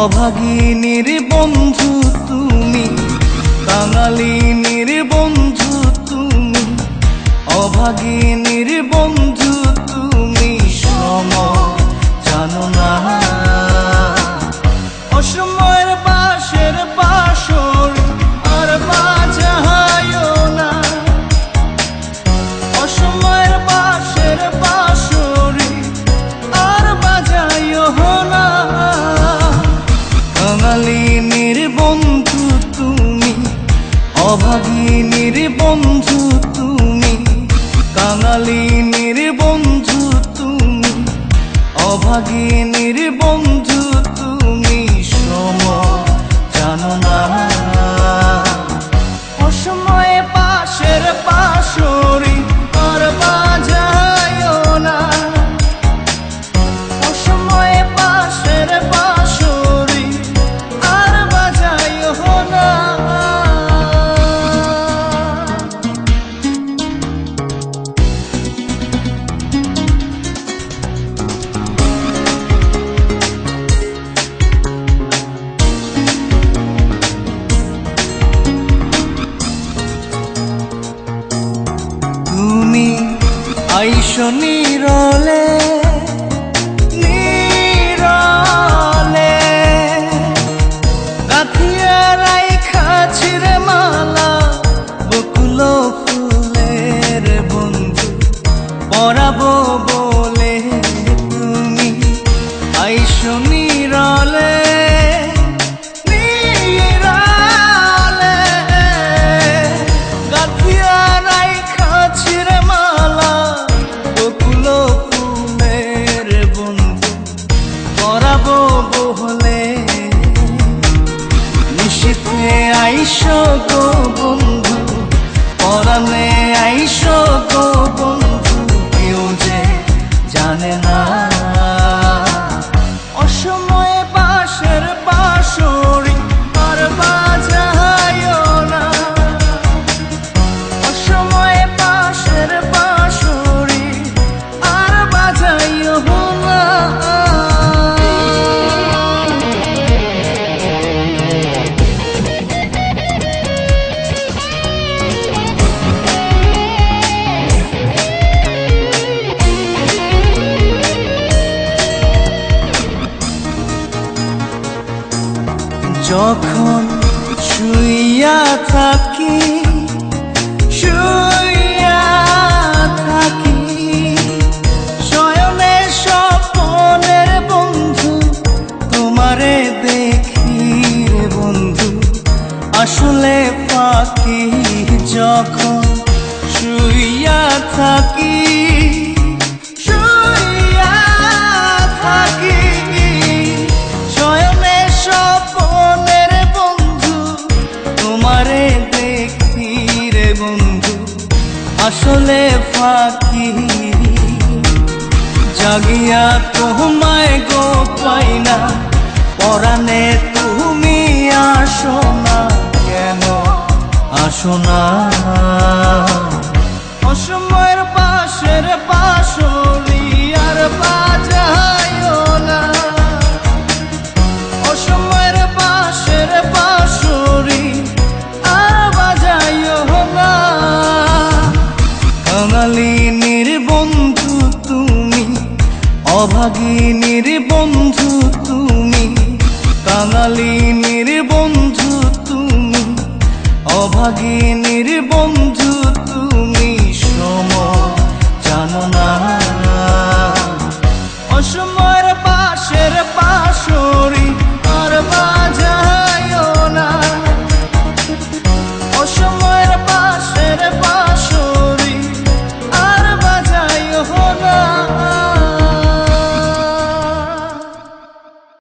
অভাগিনীর বন্ধু তুমি, কাঙালিনীর বন্ধু তুমি, অভাগিনীর বন্ধু তুমি, সম জানো না। অসময়ের বাঁশের বাঁশর আর বাজায়ও না, অসময়ের বাঁশের বাঁশরি আর বাজায়ও না। কাঙালিনীর বন্ধু তুমি, অভাগিনীর বন্ধু তুমি, কাঙালিনীর বন্ধু তুমি, অভাগিনীর বন্ধু তুমি, সম জানো না। অসময়ে পাশের পাশরি আর বাজায়ও না, অসময়ে পাশের পাশরি আর বাজায়ও না। তুমি আইসো নীরলে নীরলে, গাঁথিয়া রাইখা ছিঁড়ে মালা বকুল ফুলের বন্ধু পরাবো বলে। তুমি আইসো নীরলে নীরলে, গাঁথিয়া রাইখা ছিঁড়ে মালা বকুল ফুলের বন্ধু পরাবো বলে। নিশীথে আইসো গো বন্ধু, পরাণে আইসো গো বন্ধু, কেউ যে জানে না। অসময়ে বাঁশের বাঁশরি আর বাজায়ও না, অসময়ে বাঁশের বাঁশরি আর বাজায়ও না। যখন শুইয়া থাকি শুইয়া থাকি, শয়নে স্বপনের বন্ধু তোমারে দেখি রে বন্ধু, আসলে পাখি। যখন শুইয়া থাকি শুইয়া থাকি, শয়নে স্বপনের বন্ধু তোমারে দেখি রে বন্ধু, আসলে ফাঁকি। জাগিয়া তোমায় গো পাই না, পরাণে তুমি আসো না, কেন আসো না। অসময়ের পাশের পাশরি আর বাজায়ও না, অসময়ের পাশের পাশরি আর বাজায়ও না। কাঙালিনীর বন্ধু তুমি, অভাগিনীর বন্ধু তুমি, কাঙালিনীর বন্ধু তুমি, অভাগিনীর বন্ধু